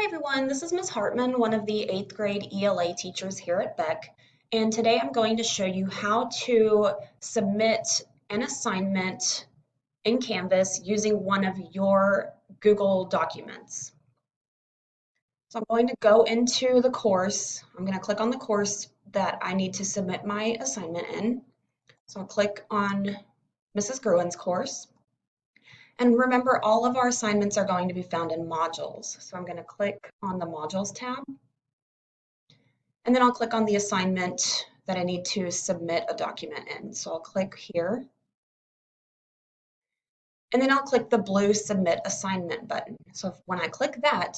Everyone, this is Ms. Hartman, one of the 8th grade ELA teachers here at Beck, and today I'm going to show you how to submit an assignment in Canvas using one of your Google documents. So I'm going to go into the course. I'm going to click on the course that I need to submit my assignment in. So I'll click on Mrs. Gruen's course. And remember, all of our assignments are going to be found in modules. So I'm going to click on the modules tab. And then I'll click on the assignment that I need to submit a document in. So I'll click here. And then I'll click the blue submit assignment button. So when I click that,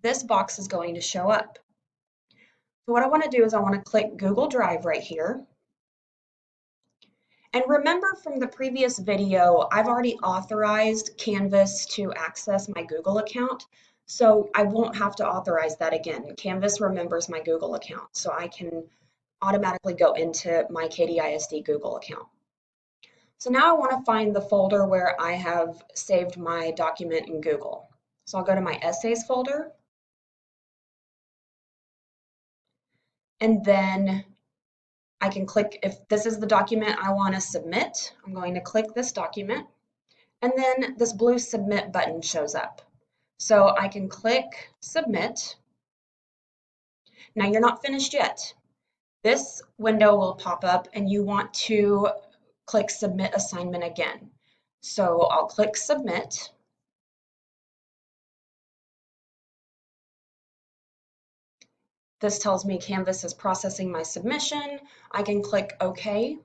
this box is going to show up. So what I want to do is I want to click Google Drive right here. And remember from the previous video, I've already authorized Canvas to access my Google account, so I won't have to authorize that again. Canvas remembers my Google account, so I can automatically go into my Katy ISD Google account. So now I want to find the folder where I have saved my document in Google. So I'll go to my Essays folder, and then I can click, if this is the document I want to submit, I'm going to click this document, and then this blue submit button shows up. So I can click submit. Now you're not finished yet. This window will pop up and you want to click submit assignment again. So I'll click submit. This tells me Canvas is processing my submission. I can click OK.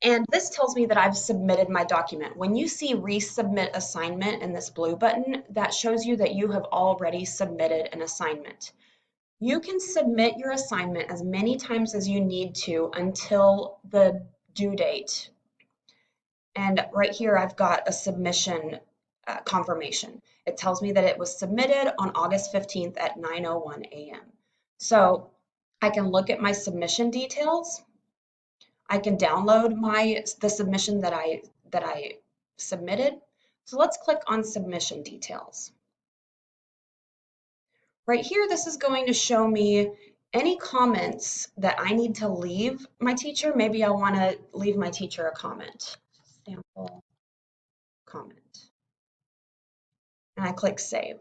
And this tells me that I've submitted my document. When you see resubmit assignment in this blue button, that shows you that you have already submitted an assignment. You can submit your assignment as many times as you need to until the due date. And right here, I've got a submission confirmation. It tells me that it was submitted on August 15th at 9:01 a.m. So I can look at my submission details. I can download the submission that I submitted. So let's click on submission details. Right here, this is going to show me any comments that I need to leave my teacher. Maybe I want to leave my teacher a comment. Sample comment. And I click save.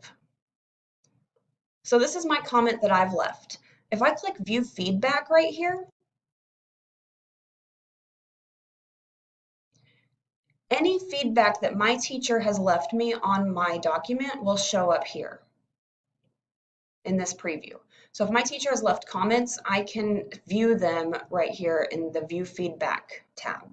So this is my comment that I've left. If I click view feedback right here, any feedback that my teacher has left me on my document will show up here in this preview. So if my teacher has left comments, I can view them right here in the view feedback tab.